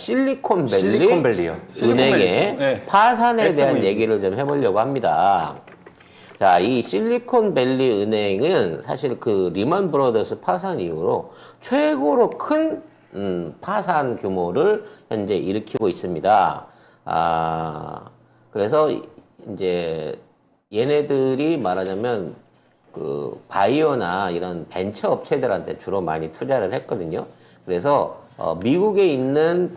실리콘밸리요. 은행의 네. 파산에 대한 SVB. 얘기를 좀 해보려고 합니다. 자, 이 실리콘밸리 은행은 사실 그 리먼 브러더스 파산 이후로 최고로 큰 파산 규모를 현재 일으키고 있습니다. 그래서 이제 얘네들이 말하자면 그 바이오나 이런 벤처 업체들한테 주로 많이 투자를 했거든요. 그래서 미국에 있는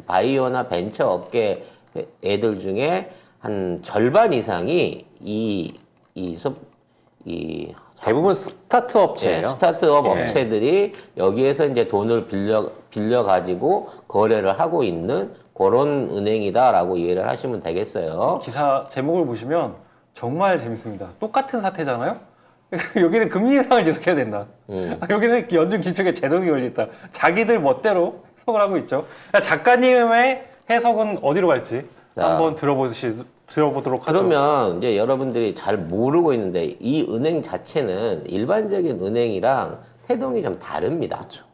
바이오나 벤처 업계 애들 중에 한 절반 이상이 대부분 스타트 업체예요. 네, 스타트업 업체들이 여기에서 이제 돈을 빌려 가지고 거래를 하고 있는 그런 은행이다라고 이해를 하시면 되겠어요. 기사 제목을 보시면 정말 재밌습니다. 똑같은 사태잖아요? 여기는 금리 인상을 지속해야 된다. 여기는 연준 기축에 제동이 걸렸다. 자기들 멋대로 해석을 하고 있죠. 작가님의 해석은 어디로 갈지 한번 들어보도록 하죠. 그러면 이제 여러분들이 잘 모르고 있는데 이 은행 자체는 일반적인 은행이랑 태동이 좀 다릅니다. 그렇죠.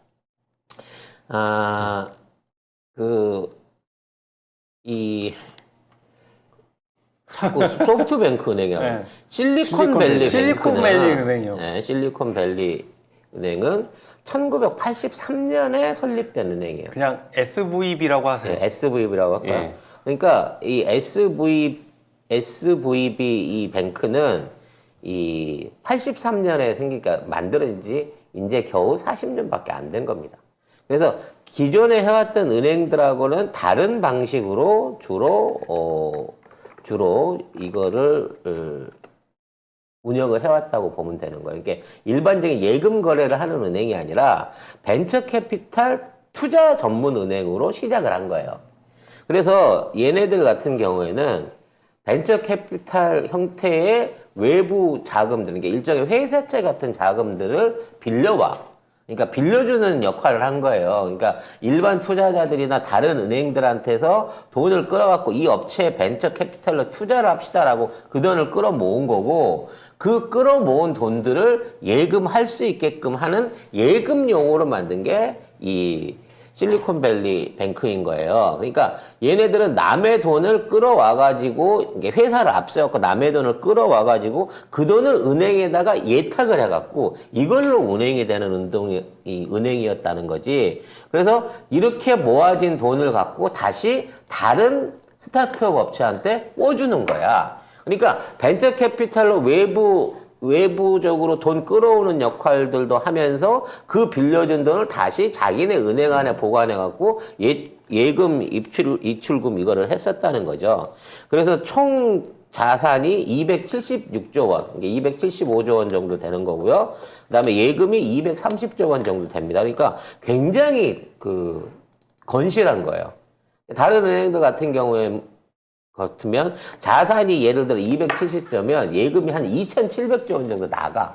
자꾸 소프트뱅크 은행이라고. 네. 실리콘밸리 은행이요. 네, 실리콘밸리 은행은 1983년에 설립된 은행이에요. 그냥 SVB라고 하세요. 네, SVB라고 할까요? 예. 그러니까 이 SVB 이 뱅크는 이 83년에 생기니까 만들어진 지 이제 겨우 40년밖에 안 된 겁니다. 그래서 기존에 해왔던 은행들하고는 다른 방식으로 주로 이거를 운영을 해왔다고 보면 되는 거예요. 그러니까 일반적인 예금 거래를 하는 은행이 아니라 벤처 캐피탈 투자 전문 은행으로 시작을 한 거예요. 그래서 얘네들 같은 경우에는 벤처 캐피탈 형태의 외부 자금들, 그러니까 일종의 회사채 같은 자금들을 빌려와. 그러니까 빌려주는 역할을 한 거예요. 그러니까 일반 투자자들이나 다른 은행들한테서 돈을 끌어갖고 이 업체에 벤처 캐피탈로 투자를 합시다라고 그 돈을 끌어모은 거고, 그 끌어모은 돈들을 예금할 수 있게끔 하는 예금용으로 만든 게 이 실리콘밸리 뱅크인 거예요. 그러니까 얘네들은 남의 돈을 끌어와가지고 회사를 앞세웠고 남의 돈을 끌어와가지고 그 돈을 은행에다가 예탁을 해갖고 이걸로 운행이 되는 은행이었다는 거지. 그래서 이렇게 모아진 돈을 갖고 다시 다른 스타트업 업체한테 꿔주는 거야. 그러니까 벤처 캐피탈로 외부적으로 돈 끌어오는 역할들도 하면서 그 빌려준 돈을 다시 자기네 은행 안에 보관해갖고 예금 입출금 이거를 했었다는 거죠. 그래서 총 자산이 276조 원, 275조 원 정도 되는 거고요. 그 다음에 예금이 230조 원 정도 됩니다. 그러니까 굉장히 건실한 거예요. 다른 은행들 같은 경우에 같으면 자산이 예를 들어 270조면 예금이 한 2,700조 원 정도 나가.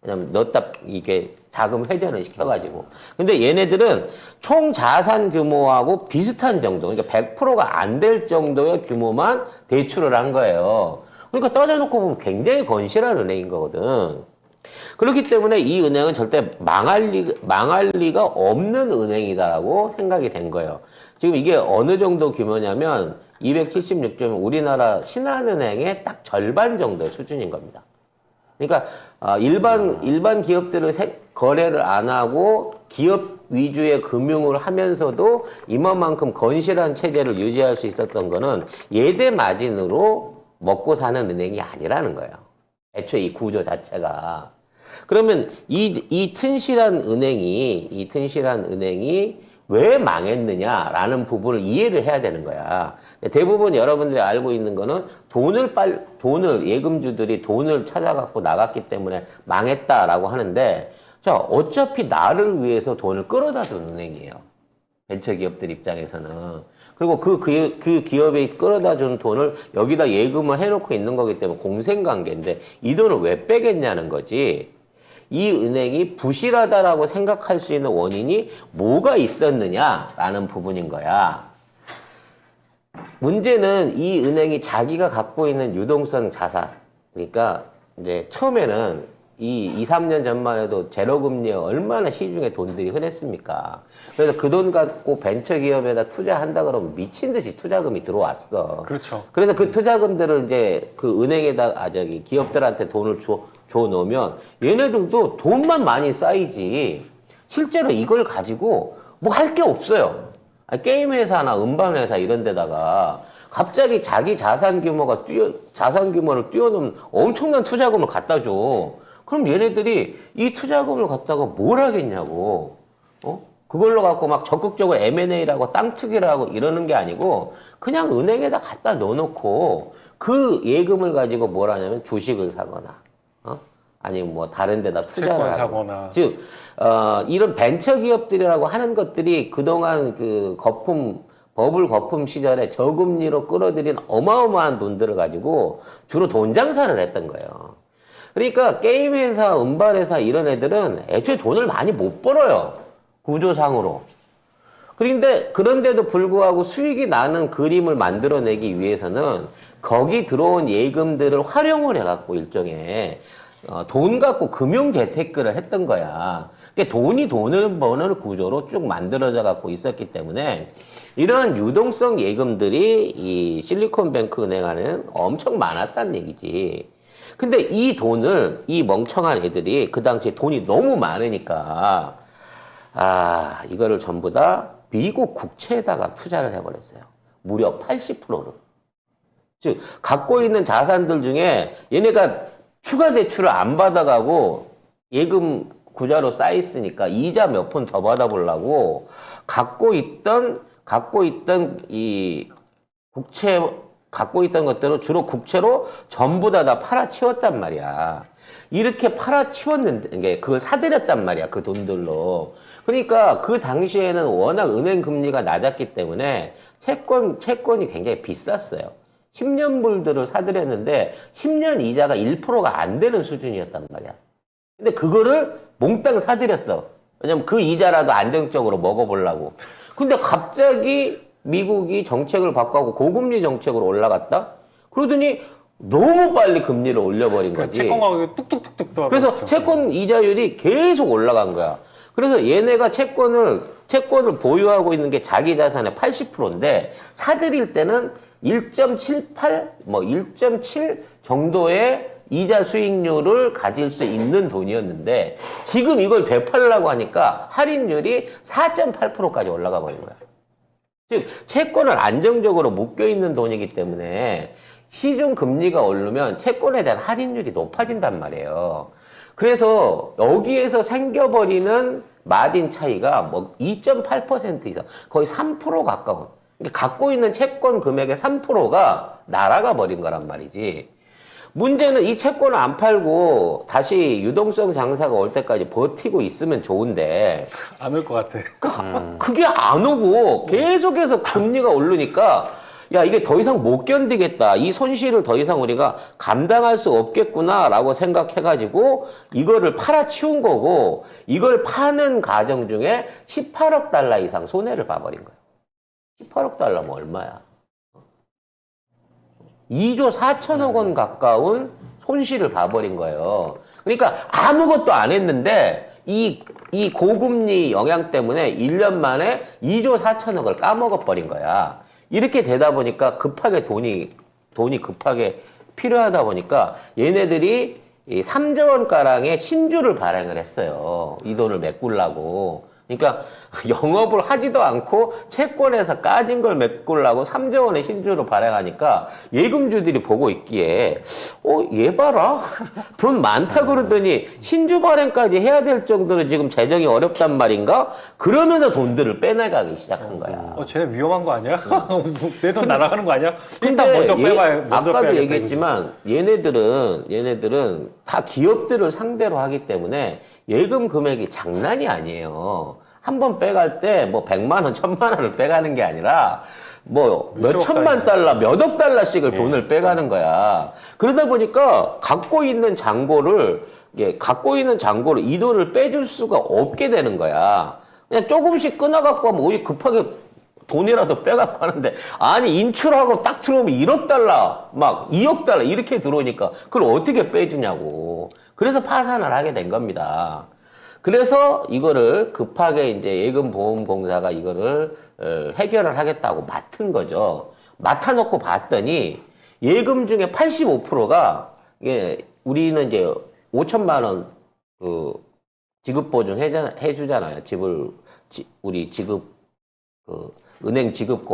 왜냐면 넣었다 이게 자금 회전을 시켜가지고. 근데 얘네들은 총 자산 규모하고 비슷한 정도, 그러니까 100%가 안 될 정도의 규모만 대출을 한 거예요. 그러니까 따져놓고 보면 굉장히 건실한 은행인 거거든. 그렇기 때문에 이 은행은 절대 망할 리가 없는 은행이다라고 생각이 된 거예요. 지금 이게 어느 정도 규모냐면 276조면 우리나라 신한은행의 딱 절반 정도의 수준인 겁니다. 그러니까 일반 기업들은 거래를 안 하고 기업 위주의 금융을 하면서도 이만큼 건실한 체제를 유지할 수 있었던 거는 예대 마진으로 먹고 사는 은행이 아니라는 거예요. 애초에 이 구조 자체가. 그러면 이 튼실한 은행이 왜 망했느냐라는 부분을 이해를 해야 되는 거야. 대부분 여러분들이 알고 있는 거는 예금주들이 돈을 찾아갖고 나갔기 때문에 망했다라고 하는데, 자, 어차피 나를 위해서 돈을 끌어다 준 은행이에요. 벤처기업들 입장에서는. 그리고 그 기업이 끌어다 준 돈을 여기다 예금을 해놓고 있는 거기 때문에 공생관계인데 이 돈을 왜 빼겠냐는 거지. 이 은행이 부실하다라고 생각할 수 있는 원인이 뭐가 있었느냐라는 부분인 거야. 문제는 이 은행이 자기가 갖고 있는 유동성 자산, 그러니까 이제 처음에는 2, 3년 전만 해도 제로금리에 얼마나 시중에 돈들이 흔했습니까? 그래서 그 돈 갖고 벤처기업에다 투자한다 그러면 미친 듯이 투자금이 들어왔어. 그렇죠. 그래서 그 투자금들을 이제 그 은행에다, 기업들한테 돈을 줘 놓으면 얘네들도 돈만 많이 쌓이지 실제로 이걸 가지고 뭐 할 게 없어요. 아니, 게임 회사나 음반 회사 이런 데다가 갑자기 자기 자산 규모를 뛰어넘는 엄청난 투자금을 갖다 줘. 그럼 얘네들이 이 투자금을 갖다가 뭘 하겠냐고. 그걸로 갖고 막 적극적으로 M&A라고 땅 투기라고 이러는 게 아니고 그냥 은행에다 갖다 넣어놓고 그 예금을 가지고 뭘 하냐면 주식을 사거나, 아니면 뭐 다른 데다 투자를 채권 하거나. 사거나. 즉, 이런 벤처 기업들이라고 하는 것들이 그동안 그 버블 거품 시절에 저금리로 끌어들인 어마어마한 돈들을 가지고 주로 돈 장사를 했던 거예요. 그러니까 게임 회사, 음반 회사 이런 애들은 애초에 돈을 많이 못 벌어요. 구조상으로. 그런데도 불구하고 수익이 나는 그림을 만들어내기 위해서는 거기 들어온 예금들을 활용을 해갖고 일종의 돈 갖고 금융 재테크를 했던 거야. 그러니까 돈이 돈을 버는 구조로 쭉 만들어져 갖고 있었기 때문에 이러한 유동성 예금들이 이 실리콘뱅크 은행 안에는 엄청 많았다는 얘기지. 근데 이 돈을 이 멍청한 애들이 그 당시에 돈이 너무 많으니까 이거를 전부 다 미국 국채에다가 투자를 해버렸어요. 무려 80%를. 즉 갖고 있는 자산들 중에 얘네가 추가 대출을 안 받아가고 예금 구자로 쌓여있으니까 이자 몇 푼 더 받아보려고 갖고 있던 이 국채, 갖고 있던 것들을 주로 국채로 전부 다 팔아치웠단 말이야. 이렇게 팔아치웠는데, 그걸 사들였단 말이야, 그 돈들로. 그러니까 그 당시에는 워낙 은행 금리가 낮았기 때문에 채권이 굉장히 비쌌어요. 10년 불들을 사들였는데 10년 이자가 1%가 안 되는 수준이었단 말이야. 근데 그거를 몽땅 사들였어. 왜냐면 그 이자라도 안정적으로 먹어보려고. 근데 갑자기 미국이 정책을 바꾸고 고금리 정책으로 올라갔다? 그러더니 너무 빨리 금리를 올려버린 거지. 채권 가격이 뚝뚝뚝뚝 떨어졌죠. 그래서 채권 이자율이 계속 올라간 거야. 그래서 얘네가 채권을 보유하고 있는 게 자기 자산의 80%인데 사들일 때는 1.78, 1.7 정도의 이자 수익률을 가질 수 있는 돈이었는데 지금 이걸 되팔려고 하니까 할인율이 4.8%까지 올라가 버린 거야. 즉 채권을 안정적으로 묶여있는 돈이기 때문에 시중 금리가 오르면 채권에 대한 할인율이 높아진단 말이에요. 그래서 여기에서 생겨버리는 마진 차이가 2.8% 이상, 거의 3% 가까운. 그러니까 갖고 있는 채권 금액의 3%가 날아가 버린 거란 말이지. 문제는 이 채권을 안 팔고 다시 유동성 장사가 올 때까지 버티고 있으면 좋은데 안 올 것 같아. 그게 안 오고 계속해서 금리가 오르니까 야 이게 더 이상 못 견디겠다. 이 손실을 더 이상 우리가 감당할 수 없겠구나라고 생각해가지고 이거를 팔아치운 거고 이걸 파는 과정 중에 18억 달러 이상 손해를 봐버린 거예요. 18억 달러면 얼마야? 2조 4천억 원 가까운 손실을 봐버린 거예요. 그러니까 아무것도 안 했는데 이 고금리 영향 때문에 1년 만에 2조 4천억을 까먹어버린 거야. 이렇게 되다 보니까 급하게 돈이 급하게 필요하다 보니까 얘네들이 3조 원가량의 신주를 발행을 했어요. 이 돈을 메꾸려고. 그러니까 영업을 하지도 않고 채권에서 까진 걸 메꾸려고 3조 원의 신주를 발행하니까 예금주들이 보고 있기에 얘 봐라 돈 많다 그러더니 신주 발행까지 해야 될 정도로 지금 재정이 어렵단 말인가? 그러면서 돈들을 빼내가기 시작한 거야. 쟤네 위험한 거 아니야? 내 돈 날아가는 거 아니야? 근데 일단 먼저 빼봐야. 아까도 얘기했지만 얘네들은 다 기업들을 상대로 하기 때문에 예금 금액이 장난이 아니에요. 한 번 빼갈 때 100만 원, 1000만 원을 빼가는 게 아니라 몇 천만 달러, 몇 억 달러씩을 돈을 빼가는 거야. 그러다 보니까 갖고 있는 잔고를 이 돈을 빼줄 수가 없게 되는 거야. 그냥 조금씩 끊어갖고 하면 오히려 급하게 돈이라도 빼갖고 하는데 아니 인출하고 딱 들어오면 1억 달러, 2억 달러 이렇게 들어오니까 그걸 어떻게 빼주냐고. 그래서 파산을 하게 된 겁니다. 그래서 이거를 급하게 이제 예금보험공사가 이거를 해결을 하겠다고 맡은 거죠. 맡아놓고 봤더니 예금 중에 85%가 이게 우리는 이제 5천만 원 그 지급 보증 해주잖아요. 우리 지급 은행 지급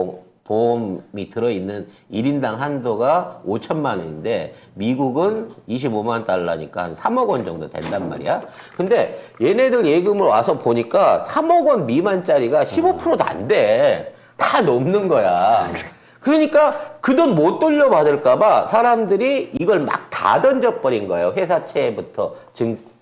보험이 들어있는 1인당 한도가 5천만 원인데 미국은 25만 달러니까 한 3억 원 정도 된단 말이야. 근데 얘네들 예금을 와서 보니까 3억 원 미만짜리가 15%도 안 돼. 다 넘는 거야. 그러니까 그 돈 못 돌려받을까봐 사람들이 이걸 막 다 던져버린 거예요. 회사채부터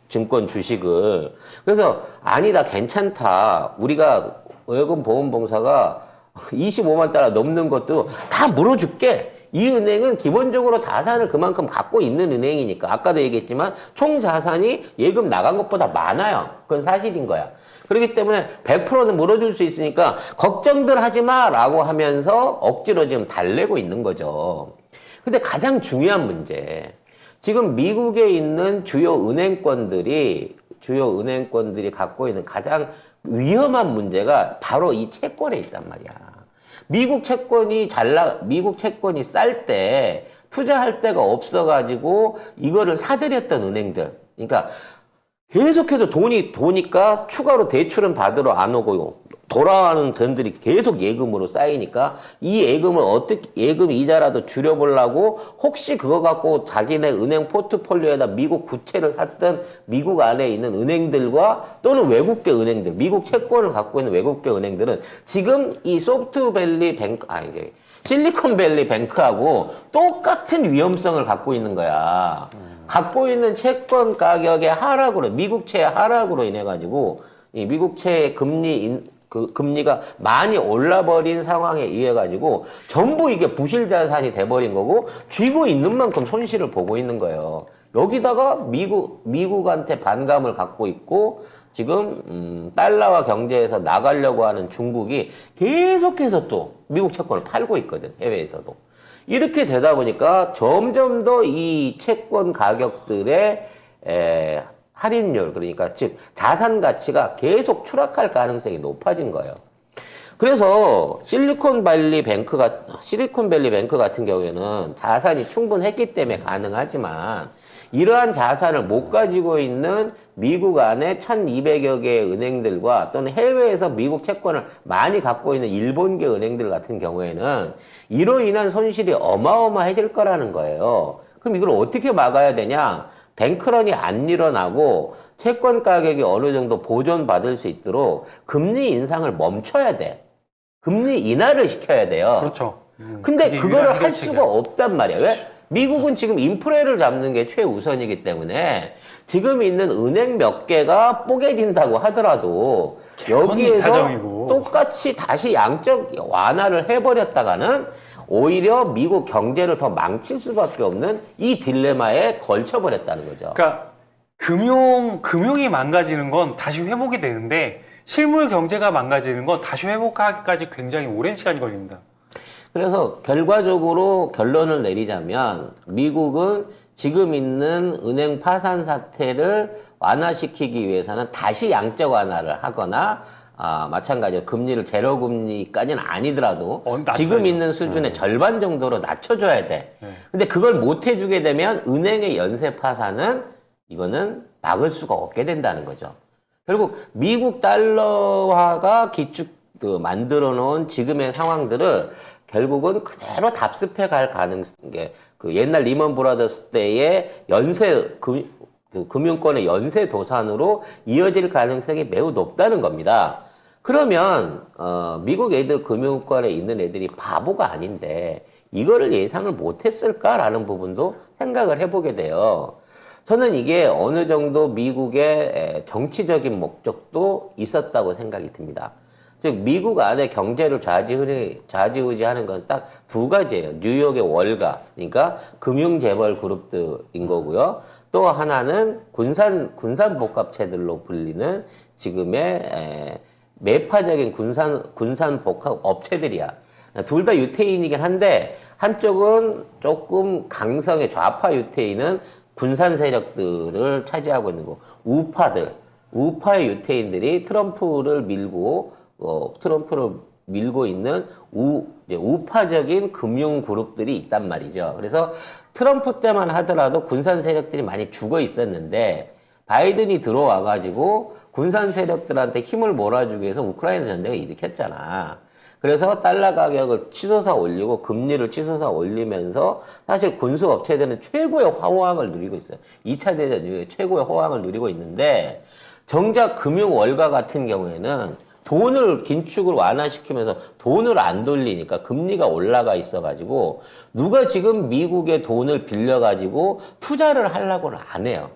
증권 주식을. 그래서 아니다, 괜찮다. 우리가 예금보험공사가 25만 달러 넘는 것도 다 물어줄게. 이 은행은 기본적으로 자산을 그만큼 갖고 있는 은행이니까. 아까도 얘기했지만 총 자산이 예금 나간 것보다 많아요. 그건 사실인 거야. 그렇기 때문에 100%는 물어줄 수 있으니까 걱정들 하지 마라고 하면서 억지로 지금 달래고 있는 거죠. 근데 가장 중요한 문제. 지금 미국에 있는 주요 은행권들이 갖고 있는 가장 위험한 문제가 바로 이 채권에 있단 말이야. 미국 채권이 쌀 때 투자할 데가 없어가지고 이거를 사들였던 은행들. 그러니까 계속해서 돈이 도니까 추가로 대출은 받으러 안 오고 돌아가는 돈들이 계속 예금으로 쌓이니까 이 예금을 예금 이자라도 줄여보려고 혹시 그거 갖고 자기네 은행 포트폴리오에다 미국 구채를 샀던 미국 안에 있는 은행들과 또는 외국계 은행들, 미국 채권을 갖고 있는 외국계 은행들은 지금 이 실리콘밸리 뱅크하고 똑같은 위험성을 갖고 있는 거야. 갖고 있는 채권 가격의 하락으로, 미국채의 하락으로 인해가지고, 이 미국채의 금리가 많이 올라버린 상황에 의해가지고, 전부 이게 부실 자산이 돼버린 거고, 쥐고 있는 만큼 손실을 보고 있는 거예요. 여기다가 미국한테 반감을 갖고 있고, 지금, 달러화 경제에서 나가려고 하는 중국이 계속해서 또 미국 채권을 팔고 있거든, 해외에서도. 이렇게 되다 보니까 점점 더 이 채권 가격들의 할인율, 그러니까 즉 자산 가치가 계속 추락할 가능성이 높아진 거예요. 그래서 실리콘밸리 뱅크 같은 경우에는 자산이 충분했기 때문에 가능하지만 이러한 자산을 못 가지고 있는 미국 안에 1200여 개의 은행들과 또는 해외에서 미국 채권을 많이 갖고 있는 일본계 은행들 같은 경우에는 이로 인한 손실이 어마어마해질 거라는 거예요. 그럼 이걸 어떻게 막아야 되냐? 뱅크런이 안 일어나고 채권 가격이 어느 정도 보존받을 수 있도록 금리 인상을 멈춰야 돼. 금리 인하를 시켜야 돼요. 그렇죠. 근데 그거를 할 해결책이야. 수가 없단 말이야. 왜? 미국은 지금 인플레를 잡는 게 최우선이기 때문에 지금 있는 은행 몇 개가 뽀개진다고 하더라도 여기에서 이사정이고. 똑같이 다시 양적 완화를 해버렸다가는 오히려 미국 경제를 더 망칠 수밖에 없는 이 딜레마에 걸쳐버렸다는 거죠. 그러니까 금융이 망가지는 건 다시 회복이 되는데 실물 경제가 망가지는 건 다시 회복하기까지 굉장히 오랜 시간이 걸립니다. 그래서 결과적으로 결론을 내리자면 미국은 지금 있는 은행 파산 사태를 완화시키기 위해서는 다시 양적 완화를 하거나 마찬가지로 금리를 제로 금리까지는 아니더라도 낮춰야죠. 지금 있는 수준의 절반 정도로 낮춰줘야 돼. 근데 그걸 못 해주게 되면 은행의 연쇄 파산은 이거는 막을 수가 없게 된다는 거죠. 결국 미국 달러화가 만들어 놓은 지금의 상황들을 결국은 그대로 답습해 갈 가능성이 옛날 리먼 브라더스 때의 금융권의 연쇄 도산으로 이어질 가능성이 매우 높다는 겁니다. 그러면 미국 애들 금융권에 있는 애들이 바보가 아닌데 이거를 예상을 못했을까라는 부분도 생각을 해보게 돼요. 저는 이게 어느 정도 미국의 정치적인 목적도 있었다고 생각이 듭니다. 즉 미국 안에 경제를 좌지우지하는 건 딱 두 가지예요. 뉴욕의 월가, 그러니까 금융재벌 그룹들인 거고요. 또 하나는 군산복합체들로 불리는 지금의 매파적인 군산복합 업체들이야. 둘 다 유태인이긴 한데 한쪽은 조금 강성의 좌파 유태인은 군산 세력들을 차지하고 있는 거, 우파의 유태인들이 트럼프를 밀고 있는 우파적인 금융 그룹들이 있단 말이죠. 그래서 트럼프 때만 하더라도 군산 세력들이 많이 죽어 있었는데 바이든이 들어와가지고 군산 세력들한테 힘을 몰아주기 위해서 우크라이나 전쟁을 일으켰잖아. 그래서 달러 가격을 치솟아 올리고 금리를 치솟아 올리면서 사실 군수 업체들은 최고의 호황을 누리고 있어요. 2차 대전 이후에 최고의 호황을 누리고 있는데 정작 금융 월가 같은 경우에는 돈을 긴축을 완화시키면서 돈을 안 돌리니까 금리가 올라가 있어가지고 누가 지금 미국의 돈을 빌려가지고 투자를 하려고는 안 해요.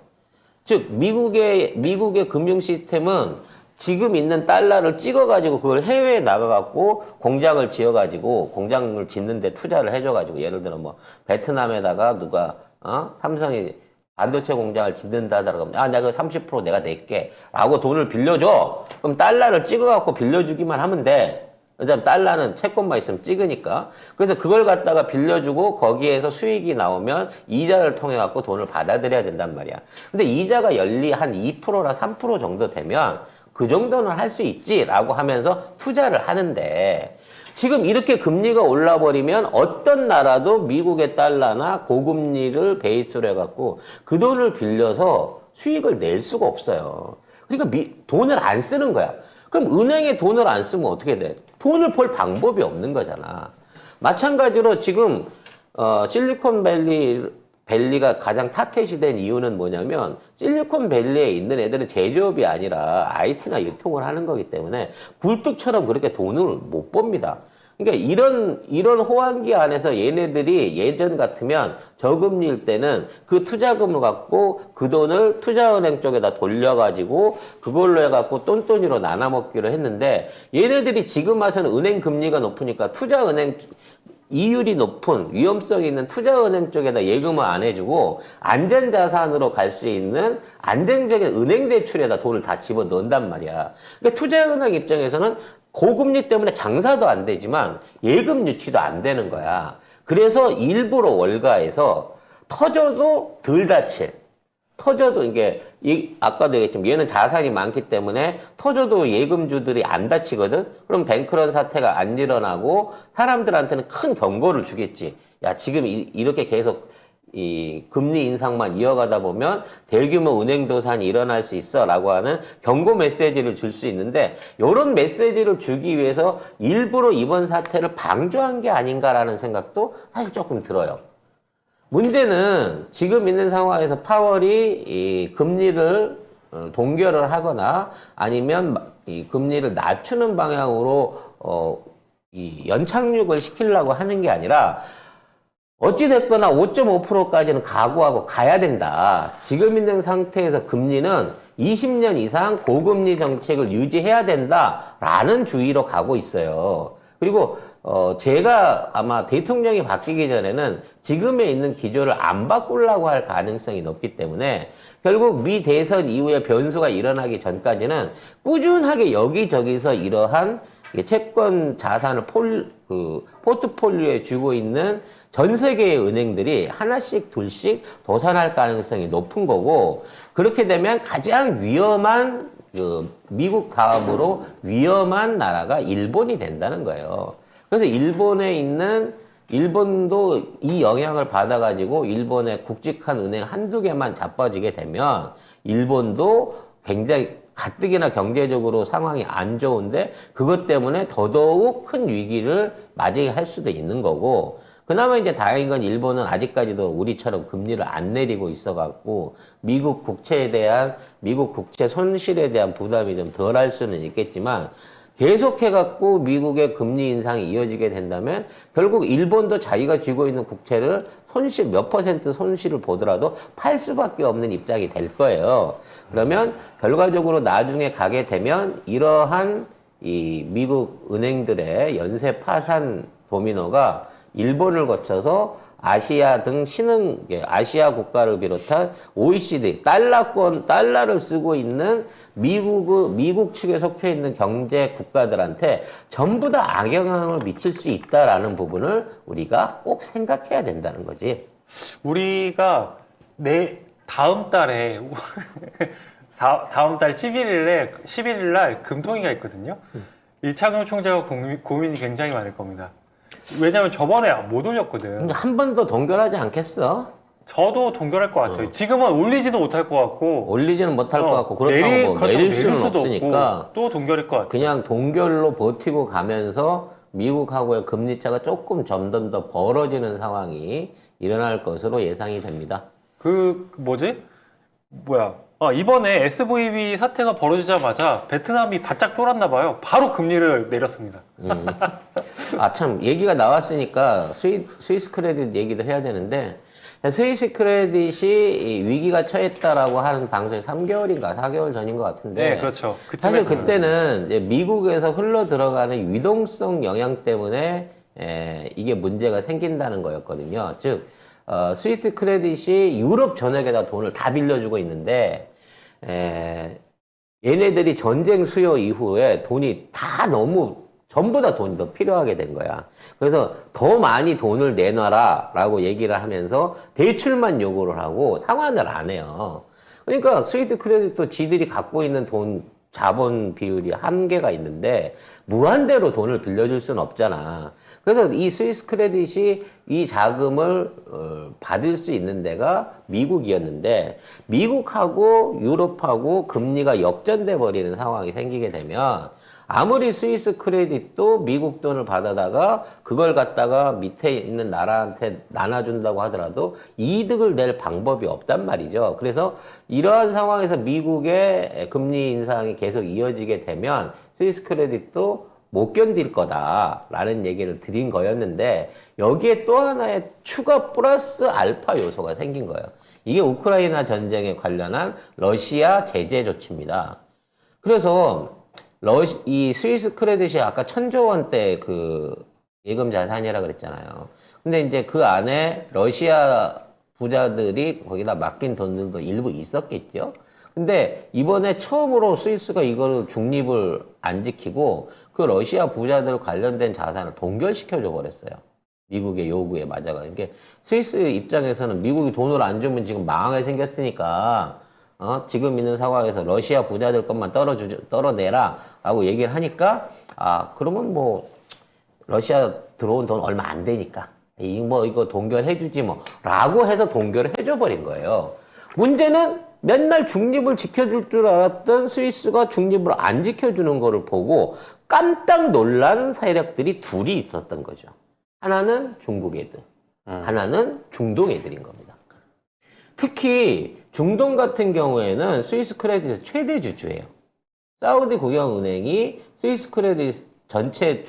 즉 미국의 금융 시스템은 지금 있는 달러를 찍어가지고 그걸 해외에 나가갖고 공장을 지어가지고 공장을 짓는데 투자를 해줘가지고 예를 들어 뭐 베트남에다가 누가 삼성이 반도체 공장을 짓는다더라 그러면 내가 30% 내가 낼게 라고 돈을 빌려줘. 그럼 달러를 찍어갖고 빌려주기만 하면 돼. 왜냐면 달러는 채권만 있으면 찍으니까. 그래서 그걸 갖다가 빌려주고 거기에서 수익이 나오면 이자를 통해 갖고 돈을 받아들여야 된단 말이야. 근데 이자가 연리 한 2%나 3% 정도 되면 그 정도는 할 수 있지라고 하면서 투자를 하는데 지금 이렇게 금리가 올라버리면 어떤 나라도 미국의 달러나 고금리를 베이스로 해갖고 그 돈을 빌려서 수익을 낼 수가 없어요. 그러니까 돈을 안 쓰는 거야. 그럼 은행에 돈을 안 쓰면 어떻게 돼? 돈을 벌 방법이 없는 거잖아. 마찬가지로 지금 실리콘밸리가 가장 타켓이 된 이유는 뭐냐면 실리콘밸리에 있는 애들은 제조업이 아니라 IT나 유통을 하는 거기 때문에 굴뚝처럼 그렇게 돈을 못 법니다. 그러니까 이런 호황기 안에서 얘네들이 예전 같으면 저금리일 때는 그 투자금을 갖고 그 돈을 투자은행 쪽에다 돌려가지고 그걸로 해갖고 똔똔이로 나눠먹기로 했는데 얘네들이 지금 와서는 은행 금리가 높으니까 투자은행 이율이 높은 위험성이 있는 투자은행 쪽에다 예금을 안 해주고 안전자산으로 갈 수 있는 안정적인 은행 대출에다 돈을 다 집어넣는단 말이야. 그러니까 투자은행 입장에서는 고금리 때문에 장사도 안 되지만 예금 유치도 안 되는 거야. 그래서 일부러 월가에서 터져도 덜 다칠. 터져도 아까도 얘기했지만 얘는 자산이 많기 때문에 터져도 예금주들이 안 다치거든? 그럼 뱅크런 사태가 안 일어나고 사람들한테는 큰 경고를 주겠지. 야, 지금 이렇게 계속 이 금리 인상만 이어가다 보면 대규모 은행 도산이 일어날 수 있어 라고 하는 경고 메시지를 줄 수 있는데 이런 메시지를 주기 위해서 일부러 이번 사태를 방조한 게 아닌가라는 생각도 사실 조금 들어요. 문제는 지금 있는 상황에서 파월이 이 금리를 동결을 하거나 아니면 이 금리를 낮추는 방향으로 이 연착륙을 시키려고 하는 게 아니라 어찌됐거나 5.5%까지는 각오하고 가야 된다. 지금 있는 상태에서 금리는 20년 이상 고금리 정책을 유지해야 된다라는 주의로 가고 있어요. 그리고 제가 아마 대통령이 바뀌기 전에는 지금에 있는 기조를 안 바꾸려고 할 가능성이 높기 때문에 결국 미 대선 이후에 변수가 일어나기 전까지는 꾸준하게 여기저기서 이러한 채권 자산을 포트폴리오에 주고 있는 전 세계의 은행들이 하나씩 둘씩 도산할 가능성이 높은 거고 그렇게 되면 가장 위험한 미국 다음으로 위험한 나라가 일본이 된다는 거예요. 그래서 일본도 이 영향을 받아가지고 일본의 굵직한 은행 한두 개만 자빠지게 되면 일본도 굉장히 가뜩이나 경제적으로 상황이 안 좋은데 그것 때문에 더더욱 큰 위기를 맞이할 수도 있는 거고 그나마 이제 다행인 건 일본은 아직까지도 우리처럼 금리를 안 내리고 있어갖고 미국 국채 손실에 대한 부담이 좀 덜할 수는 있겠지만 계속해갖고 미국의 금리 인상이 이어지게 된다면 결국 일본도 자기가 쥐고 있는 국채를 몇 % 손실을 보더라도 팔 수밖에 없는 입장이 될 거예요. 그러면 결과적으로 나중에 가게 되면 이러한 이 미국 은행들의 연쇄 파산 도미노가 일본을 거쳐서 아시아 등 아시아 국가를 비롯한 OECD, 달러를 쓰고 있는 미국 측에 속해 있는 경제 국가들한테 전부 다 악영향을 미칠 수 있다라는 부분을 우리가 꼭 생각해야 된다는 거지. 우리가 다음 달에 다음 달 11일 날 금통위가 있거든요. 이창용 총재가 고민이 굉장히 많을 겁니다. 왜냐면 저번에 못 올렸거든. 근데 한 번 더 동결하지 않겠어? 저도 동결할 것 같아요. 지금은 올리지도 못할 것 같고 올리지는 못할 것 같고 그렇다고 뭐 내릴 수는 수도 없으니까 없고, 또 동결일 것 같아요. 그냥 동결로 버티고 가면서 미국하고의 금리차가 조금 점점 더 벌어지는 상황이 일어날 것으로 예상이 됩니다. 이번에 SVB 사태가 벌어지자마자 베트남이 바짝 쫄았나 봐요. 바로 금리를 내렸습니다. 참 얘기가 나왔으니까 스위스 크레딧 얘기도 해야 되는데 스위스 크레딧이 위기가 처했다라고 하는 방송이 3개월인가 4개월 전인 것 같은데 네, 그렇죠. 사실 그때는 이제 미국에서 흘러 들어가는 유동성 영향 때문에 이게 문제가 생긴다는 거였거든요. 즉 스위스 크레딧이 유럽 전역에다 돈을 다 빌려주고 있는데 얘네들이 전쟁 수요 이후에 돈이 다 너무 전부 다 돈이 더 필요하게 된 거야. 그래서 더 많이 돈을 내놔라 라고 얘기를 하면서 대출만 요구를 하고 상환을 안 해요. 그러니까 스위스 크레딧도 지들이 갖고 있는 자본 비율이 한계가 있는데 무한대로 돈을 빌려줄 수는 없잖아. 그래서 이 스위스 크레딧이 이 자금을 받을 수 있는 데가 미국이었는데 미국하고 유럽하고 금리가 역전돼 버리는 상황이 생기게 되면 아무리 스위스 크레딧도 미국 돈을 받아다가 그걸 갖다가 밑에 있는 나라한테 나눠준다고 하더라도 이득을 낼 방법이 없단 말이죠. 그래서 이러한 상황에서 미국의 금리 인상이 계속 이어지게 되면 스위스 크레딧도 못 견딜 거다라는 얘기를 드린 거였는데 여기에 또 하나의 추가 플러스 알파 요소가 생긴 거예요. 이게 우크라이나 전쟁에 관련한 러시아 제재 조치입니다. 그래서 이 스위스 크레딧이 아까 1,000조 원대 그 예금 자산이라 그랬잖아요. 근데 이제 그 안에 러시아 부자들이 거기다 맡긴 돈들도 일부 있었겠죠. 근데 이번에 처음으로 스위스가 이거를 중립을 안 지키고 그 러시아 부자들 관련된 자산을 동결시켜줘 버렸어요. 미국의 요구에 맞아가. 이게 스위스 입장에서는 미국이 돈을 안 주면 지금 망하게 생겼으니까 지금 있는 상황에서 러시아 부자들 것만 떨어내라 라고 얘기를 하니까 그러면 뭐 러시아 들어온 돈 얼마 안 되니까 이거 동결해주지 뭐 라고 해서 동결을 해줘 버린 거예요. 문제는 맨날 중립을 지켜줄 줄 알았던 스위스가 중립을 안 지켜주는 거를 보고 깜짝 놀란 세력들이 둘이 있었던 거죠. 하나는 중국 애들, 하나는 중동 애들인 겁니다. 특히 중동 같은 경우에는 스위스 크레딧의 최대 주주예요. 사우디 국영은행이 스위스 크레딧 전체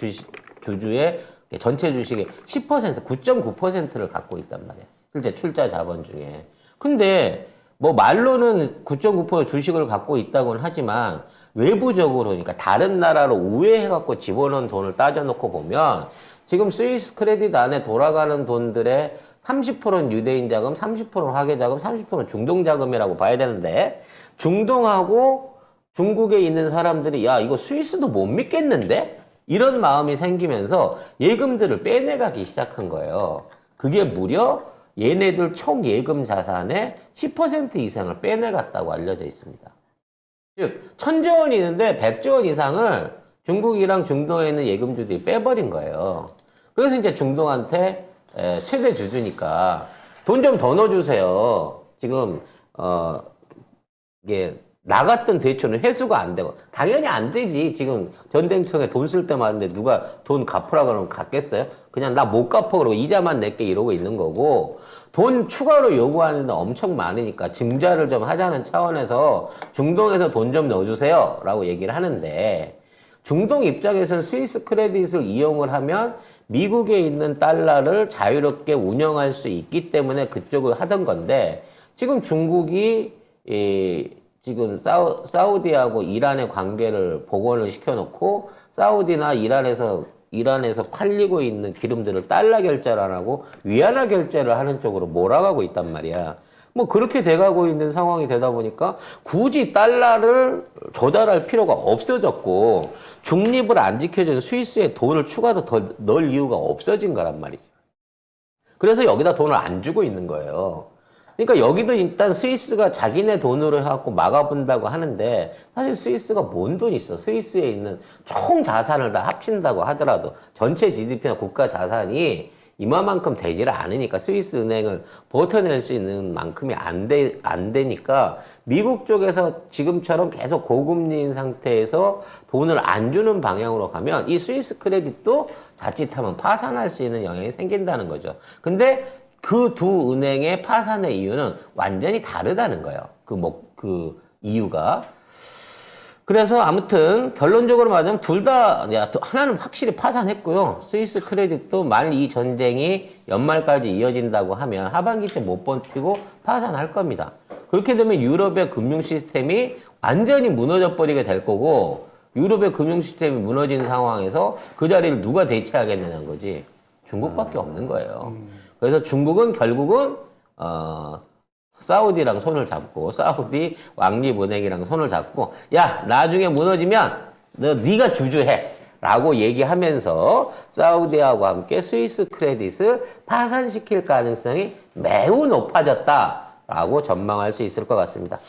주주의 전체 주식의 10%, 9.9%를 갖고 있단 말이에요. 실제 출자 자본 중에. 근데 뭐 말로는 9.9% 주식을 갖고 있다고는 하지만 외부적으로 그러니까 다른 나라로 우회해갖고 집어넣은 돈을 따져놓고 보면 지금 스위스 크레딧 안에 돌아가는 돈들의 30%는 유대인 자금, 30%는 화계 자금, 30%는 중동 자금이라고 봐야 되는데 중동하고 중국에 있는 사람들이 야 이거 스위스도 못 믿겠는데? 이런 마음이 생기면서 예금들을 빼내가기 시작한 거예요. 그게 무려 얘네들 총 예금 자산의 10% 이상을 빼내갔다고 알려져 있습니다. 즉 1,000조 원이 있는데 100조 원 이상을 중국이랑 중동에 있는 예금주들이 빼버린 거예요. 그래서 이제 중동한테 최대 주주니까 돈 좀 더 넣어주세요. 지금 이게 나갔던 대출은 회수가 안 되고 당연히 안 되지. 지금 전쟁통에 돈 쓸 때 많은데 누가 돈 갚으라 그러면 갚겠어요? 그냥 나 못 갚아 그러고 이자만 낼게 이러고 있는 거고 돈 추가로 요구하는 데 엄청 많으니까 증자를 좀 하자는 차원에서 중동에서 돈 좀 넣어주세요 라고 얘기를 하는데 중동 입장에서는 스위스 크레딧을 이용을 하면 미국에 있는 달러를 자유롭게 운영할 수 있기 때문에 그쪽을 하던 건데 지금 중국이 지금 사우디하고 이란의 관계를 복원을 시켜놓고 사우디나 이란에서 팔리고 있는 기름들을 달러 결제를 안 하고 위안화 결제를 하는 쪽으로 몰아가고 있단 말이야. 뭐 그렇게 돼가고 있는 상황이 되다 보니까 굳이 달러를 조달할 필요가 없어졌고 중립을 안 지켜준 스위스에 돈을 추가로 더 넣을 이유가 없어진 거란 말이죠. 그래서 여기다 돈을 안 주고 있는 거예요. 그러니까 여기도 일단 스위스가 자기네 돈으로 해갖고 막아본다고 하는데 사실 스위스가 뭔 돈이 있어. 스위스에 있는 총 자산을 다 합친다고 하더라도 전체 GDP나 국가 자산이 이만큼 되지를 않으니까 스위스 은행을 버텨낼 수 있는 만큼이 안 되니까 미국 쪽에서 지금처럼 계속 고금리인 상태에서 돈을 안 주는 방향으로 가면 이 스위스 크레딧도 자칫하면 파산할 수 있는 영향이 생긴다는 거죠. 근데 그 두 은행의 파산의 이유는 완전히 다르다는 거예요. 그 이유가. 그래서 아무튼 결론적으로 말하자면 둘 다 하나는 확실히 파산했고요. 스위스 크레딧도 만일 이 전쟁이 연말까지 이어진다고 하면 하반기 때 못 버티고 파산할 겁니다. 그렇게 되면 유럽의 금융 시스템이 완전히 무너져 버리게 될 거고 유럽의 금융 시스템이 무너진 상황에서 그 자리를 누가 대체하겠냐는 거지. 중국밖에 없는 거예요. 그래서 중국은 결국은 사우디랑 손을 잡고 사우디 왕립은행이랑 손을 잡고 야 나중에 무너지면 네가 주주해 라고 얘기하면서 사우디하고 함께 스위스 크레딧을 파산시킬 가능성이 매우 높아졌다라고 전망할 수 있을 것 같습니다.